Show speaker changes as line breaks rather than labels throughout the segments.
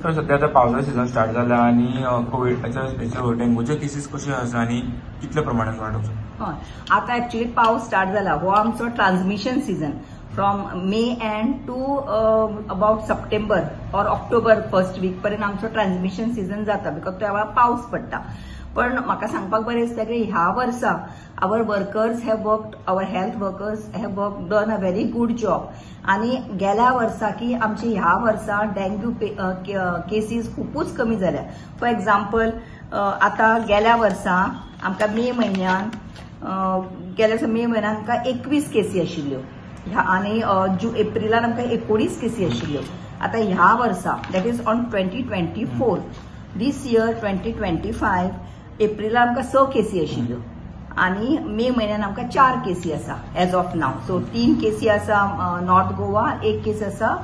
तर सध्या आता पावसाळी सिजन स्टार्ट जाला आणि कोविड डेंग्यूचे केसीस कशे आसा आणि कितल्या प्रमाणात वाढप?
हय, आता ऍक्च्युली पावस स्टार्ट जाला. हो आमचो transmission season from May end to about September or October first week पर्यंत आमचो ट्रान्समिशन सीजन जाता बिकॉज त्या पावस पडटा. पण म्हाका सांगपाक बरें दिसता की ह्या वर्सा our workers have worked, our health workers have done a very good job. आणि गेल्या वर्सा की आमची ह्या वर्सा डेंग्यू केसीस खूपच कमी जाल्या. फॉर एक्झाम्पल आता गेल्या वर्सा आमकां मे म्हयन्यात आमकां 21 केसी आशिल्ल्यो आणि एप्रिलान आमकां 19 केसी आशिल्ल्यो. आता ह्या वर्सा that is on 2024 this year 2025 एप्रिलान आमकां 6 केसी आशिल्ल्यो आणि मे म्हयन्यान आमकां 4 केसी आसा एज ऑफ नाव. सो 3 केसी आसा नॉर्थ गोवा, 1 केस आसा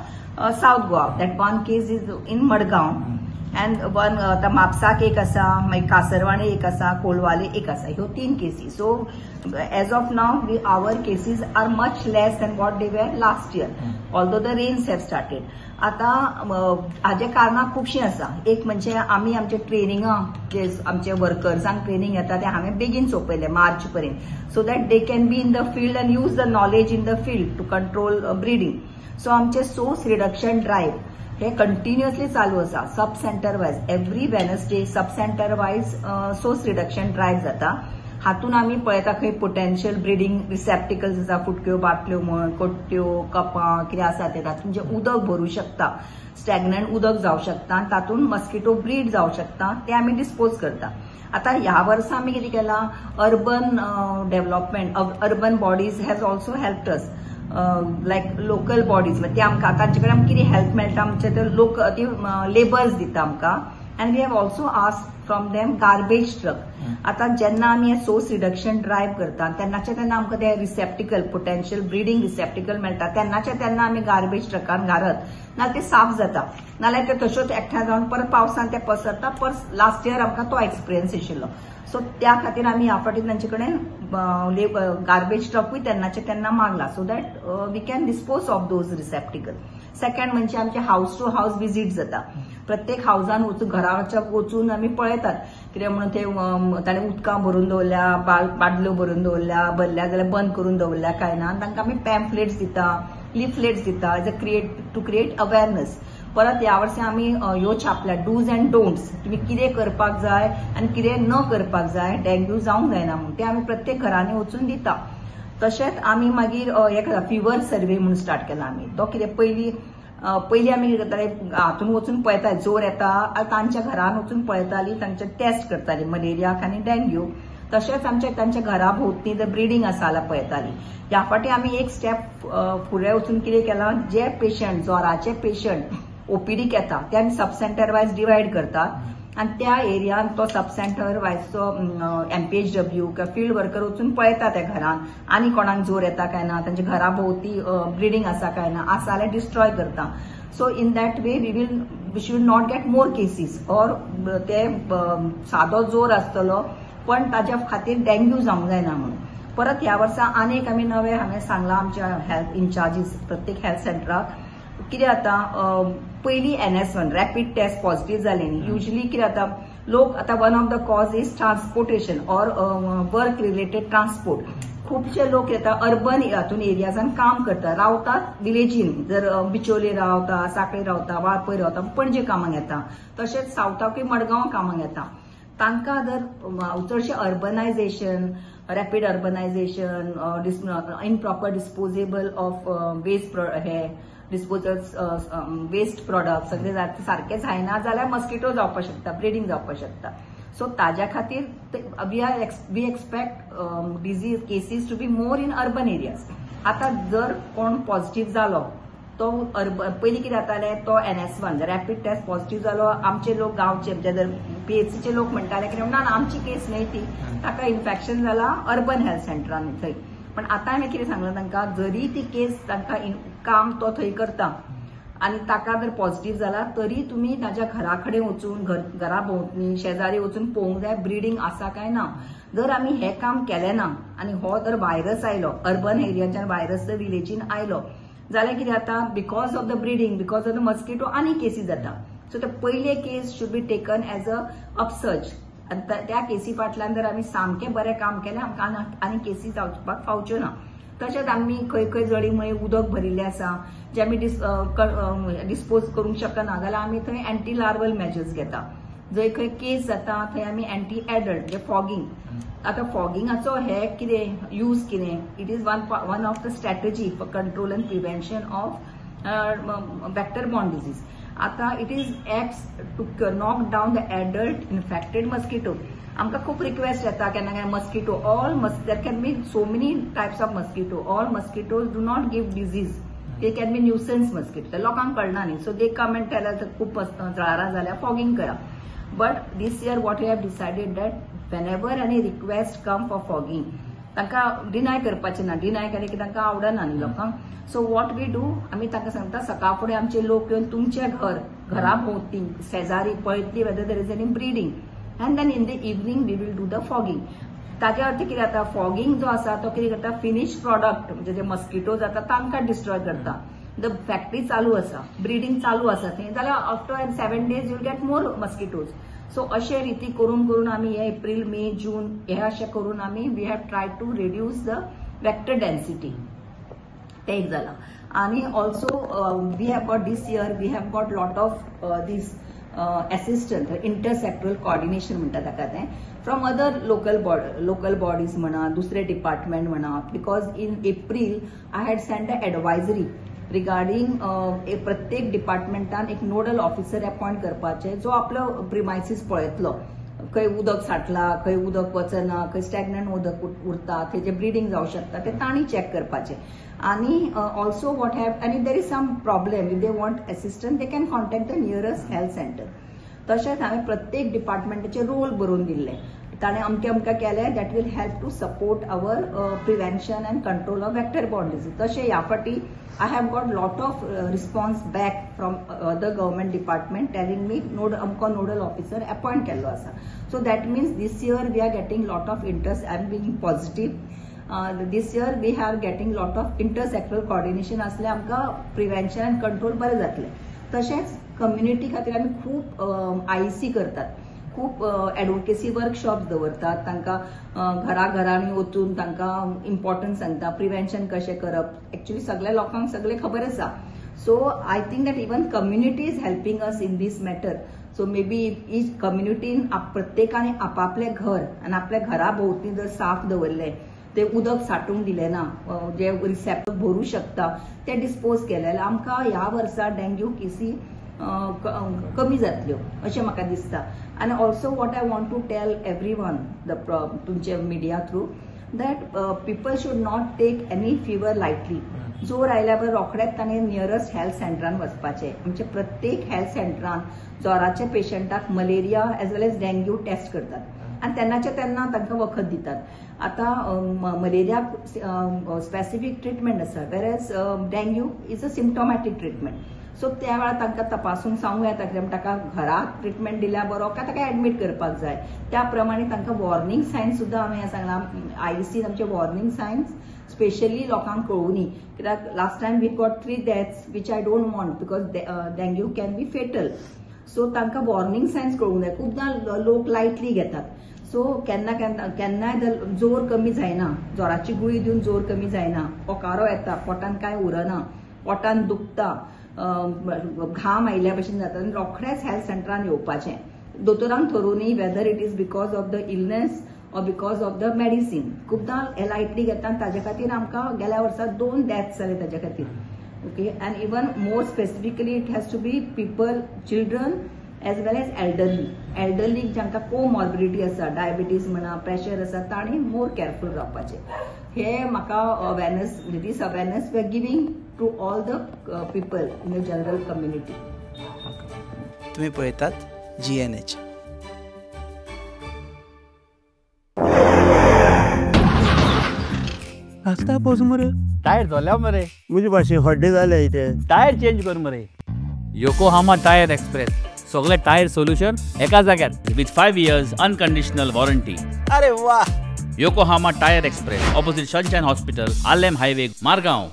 south Goa. That 1 case is in Madgaon and 1 आता म्हापसाक 1 आसा, मागीर कासरवाडे 1 आसा, कोलवाले 1 आसा. ह्यो 3 केसी. So as of now our cases are much less than what they were last year although the rains have started. आता हाजे कारणां खुबशीं आसा. एक म्हणजे आमी आमचे ट्रेनिंगां जे आमचे वर्कर्सांक ट्रेनिंग येता ते हांवें बेगीन सोंपयले मार्च पर्यंत so that they can be in the field and use the knowledge in the field to control breeding. So आमचे सोर्स रिडक्शन ड्रायव्ह हे कंटिन्युअसली चालू आसा. Sub center wise every Wednesday sub center wise source reduction drive जाता. हातून आमी पळयता खंय potential breeding receptacles आसा, फुटक्यो बाटल्यो म्हण, कट्ट्यो, कपां कितें आसा ते तातूंत जे उदक भरूं शकता, स्टॅग्नंट उदक जावं शकता, तातूंत मस्किटो ब्रीड जावं शकता, ते आमी डिस्पोज करता. आता ह्या वर्सा आमी कितें केलां, urban development, urban bodies has also helped us like local bodies. ते आमकां तांचे कडेन आमकां कितें हेल्प मेळटा आमचे ते लोक लेबर्स दिता आमकां. And we have also asked from them garbage truck. आता जेन्ना आमी हे सोर्स रिडक्शन ड्रायव्ह करता तेन्ना आमकां ते रिसेप्टिकल पोटेन्शियल ब्रिडींग रिसेप्टिकल मेळटा तेन्ना आमी गार्बेज ट्रकान घालत नाल्यार ते साफ जाता, नाल्यार ते तश्योच एकठांय जावन परत पावसान ते पसरता. पर लास्ट इयर आमकां तो एक्सपिरियन्स आशिल्लो. सो त्या खातीर आमी ह्या फावटी तांचे कडेन गार्बेज ट्रकूय तेन्ना मागला so that we can dispose of those receptacle. Second म्हणजे आमचे हाऊस टू हाऊस विजीट जाता. प्रत्येक हाऊसान वचून घराच्या वचून आमी पळयतात कितें म्हणून ते ताणें उदकां भरून दवरल्या, बाटल्यो भरून दवरल्या, भरल्या जाल्यार बंद करून दवरल्या काय ना. तांकां आमी पॅम्पलेट्स दिता, लिफलेट्स दिता टू क्रिएट अवेअरनेस. परत ह्या वर्सा आमी ह्यो छापल्या डूज अँड डोंट्स. तुमी कितें करपाक जाय आनी कितें न करपाक जाय डेंग्यू जावंक जायना म्हणून ते आमी प्रत्येक घरांनी वचून दिता. तशेंच आमी मागीर एक फिवर सर्वे म्हणून स्टार्ट केला आमी. तो कितें पयलीं आमी कितें करताले हातून वचून पळयताले जोर येता तांच्या घरान वचून पळयतालीं, तांचे टेस्ट करतालीं मलेरियाक आनी डेंग्यू. तशेंच तांच्या घरा भोंवतणी द ब्रिडींग आसा जाल्यार पळयतालीं. ह्या फावटी आमी एक स्टेप फुडें वचून कितें केलां, जे पेशंट जोराचे पेशंट ओपीडीक येता ते आमी सब सेंटर वायज डिवायड करतात आणि त्या एरियान तो सब सेंटर वायजचो MPHW किंवा फील्ड वर्कर वचून पळयता त्या घरान आनी कोणाक जोर येता काय ना, तांच्या घरा भोवती ब्रिडींग आसा काय ना, आसा जाल्यार डिस्ट्रॉय करता. So in that way we should not get more cases or ते सादो जोर आसतलो पण ताच्या खातीर डेंग्यू जावंक जायना म्हणून. परत ह्या वर्सा आनीक आमी नवे हांवें सांगलां आमच्या हेल्थ इन्चार्जीस प्रत्येक हेल्थ सेंटराक कितें जाता, पयलीं NS1 रॅपीड टेस्ट पॉझिटिव्ह जाले न्ही, युजली कितें जाता लोक आतां one of the cause is transportation or work related transport. खुबशे लोक येता अर्बन हातून एरियाजान काम करता, रावतात विलेजीन, जर बिचोले रावता, सांखळे रावता, वाळपय रावता, पणजे कामाक येता, तशेंच सावथाकूय मडगांव कामाक येता. तांकां जर चडशें urbanization, rapid urbanization, improper disposable of waste disposals waste product सगळे सारखे जायना जाल्यार मस्किटो जावपाक शकता, ब्रिडींग जावपाक शकता. सो ताज्या खातीर we expect disease cases to be more in urban areas. आता जर कोण पॉझिटिव्ह जालो तो पयलीं कितें जाताले तो NS1 रॅपीड टेस्ट पॉझिटिव्ह जालो, आमचे लोक गांवचे म्हणजे PHCचे लोक म्हणटाले कितें म्हणटा ना आमची केस न्हय ती, ताका इन्फेक्शन जाला अर्बन हेल्थ सेंटरान थंय. पण आता हांवें कितें सांगलां तांकां, जरी ती केस तांकां काम तो थंय करता आनी ताका जर पॉझिटिव्ह जाला तरी तुमी ताज्या घरा कडेन वचून घरा भोंवतणी शेजारी वचून पळोवंक जाय ब्रिडींग आसा काय ना. जर आमी हें काम केलें ना आनी हो जर व्हायरस आयलो अर्बन एरियाच्यान व्हायरस जर विलेजीन आयलो जाल्यार कितें जाता, because of the breeding, because of the mosquito आनी केसीस जाता. सो ते पयले case should be taken as a upsurge आनी त्या केसी फाटल्यान जर आमी सामकें बरें काम केलें आमकां आनी केसी जावपाक फावच्यो ना. तशेंच आमी खंय खंय जळीमळी उदक भरिल्लें आसा जे आमी डिस्पोज करूंक शकना जाल्यार आमी थंय एंटी लार्वल मेजर्स घेता. जंय खंय केस जाता थंय आमी एंटी एडल्ट म्हणजे फॉगिंग. आता फॉगिंगाचो हे कितें यूज कितें? It is one of the strategy for control and prevention of vector borne disease. आता it is acts to knock down the adult infected mosquito. आमकां खूब रिक्वेस्ट येता केन्ना केन्ना mosquito there can be so many types of mosquito. All mosquitoes do not give disease. They can be nuisance mosquito. ते लोकांक कळना न्ही. So they come and tell us खूब जळारां जाल्यार फॉगिंग करा. But this year what we have decided that whenever any request come for fogging, तांकां deny करपाचें ना. डिनाय केलें की तांकां आवडना न्ही लोकांक. सो वॉट वी डू, आमी तांकां सांगता सकाळ फुडें आमचे लोक येवन तुमचें घरा भोंवती शेजारी पळयतली whether there is any breeding and then in the evening we will do the fogging. ताजे अर्थ कितें जाता, फॉगिंग जो आसा तो कितें करता, फिनिश प्रॉडक्ट म्हणजे जे मस्किटो जाता तांकां डिस्ट्रॉय करता. द फॅक्टरी चालू आसा, ब्रिडींग चालू आसा थंय जाल्यार after 7 days you'll get more mosquitoes. So अशे रिती करून करून आमी हे एप्रील मे जून हे अशें करून आमी we have try to reduce the vector density. ते एक जालां. आनी also we have got this year we have got lot of this assistant intersectoral coordination म्हणटा ताका तें फ्रॉम अदर लोकल बॉडीज म्हणा, दुसरे डिपार्टमेंट म्हणा. Because in April I had send a advisory regarding प्रत्येक डिपार्टमेंटान एक नोडल ऑफिसर अपॉइंट करपाचे जो आपलो प्रिमायसीस पळयतलो. खंय उदक साठला, खंय उदक वचना, खंय स्टॅग्नंट उदक उरता, थंय ब्रिडींग जावं शकता ते तांणी चॅक करपाचे. आनी ऑल्सो वॉट हॅव आनी there is some problem if they want assistant they can contact the nearest health center. तशेंच हांवें प्रत्येक डिपार्टमेंटाचे रोल बरोवन दिल्ले. ताणें अमकें केलें that will help to support our prevention and control of vector borne disease. तशें ह्या फाटी I have got lot of response back from other government department telling me अमको नोडल ऑफिसर अपॉइंट केल्लो आसा. So that means this year we are getting lot of interest. I am being positive. This year we are getting lot of intersectoral coordination आसल्यार आमकां prevention and control बरें जातलें. तशेंच community खातीर आमी खूब आयसी करतात. खूप एडवोकेसी वर्कशॉप्स दवरतात. तांकां घराघरांनी वचून तांकां इम्पॉर्टन्स सांगता प्रिव्हेन्शन कशें करप. एक्चुअली सगळ्या लोकांक सगळें खबर आसा. So I think that even community is helping us in this matter. So may be each कम्युनिटीन प्रत्येकाने आपापलें घर आनी आपल्या घरा भोंवतणी जर साफ दवरलें, ते उदक साठूंक दिलें ना, जे रिसेप्टर भरूं शकता ते डिस्पोज केले जाल्यार आमकां ह्या वर्सा डेंग्यू केसी कमी जातल्यो अशें म्हाका दिसता. आनी also what I want to tell every one तुमचे media through that people should not take any fever lightly. जोर आयल्या बरोबर रोखडेच ताणें नियरस्ट हेल्थ सेंटरान वचपाचें. आमचे प्रत्येक हेल्थ सेंटरान जोराच्या पेशंटाक malaria age well age dengue taste करतात आनी तेन्नाच्या तेन्ना तांकां वखद दितात. आतां मलेरियाक स्पेसिफीक ट्रिटमेंट आसा whereas dengue is a symptomatic treatment. So त्या वेळार तांकां तपासूंक सांगूं येता की ताका घरात ट्रिटमेंट दिल्या बरो काय ताका एडमीट करपाक जाय. त्या प्रमाणे तांकां वॉर्निंग सायन्स सुद्दां हांवें सांगलां. आयसीन आमचे वॉर्निंग सायन्स स्पेशली लोकांक कळुनी, कित्याक last time we got 3 deaths which I don't want because dengue can be fatal. So तांकां वॉर्निंग सायन्स कळूंक जाय. खुबदां लोक लायटली घेतात. सो केन्नाय जोर कमी जायना, जोराची गुळी दिवन जोर कमी जायना, ओकारो येता, पोटान काय उरना, पोटान दुखता, घाम आयिल्ल्या भशेन जाता आनी रोखडेच हेल्थ सेंटरान येवपाचें. दोतोरांक थरोवनी whether it is because of the illness or because of the medicine. खुबदां हे लायटली घेता आनी ताजे खातीर आमकां गेल्या वर्सा 2 deaths जाले ताजे खातीर. Okay. And even more specifically it has to be people, children as well as elderly जांकां कोमॉर्बिडिटी आसा, डायबिटीज म्हणा, प्रेशर आसा, तांणी मोर केअरफूल रावपाचें. हे म्हाका awareness, this awareness we are giving to all the people in the general community.
तुम्ही पळयतात GNH.
आस्ता पोस मरे
टायर झाल्या मरे.
मुझे भाषे हड्डे झाले इथे.
टायर चेंज कर मरे.
योकोहामा टायर एक्सप्रेस सगळे टायर सोल्यूशन एका जाग्यार विथ 5 years अनकंडिशनल वॉरंटी.
अरे वाह.
Yokohama tyre express opposite sunshine hospital, Alem highway, Margao.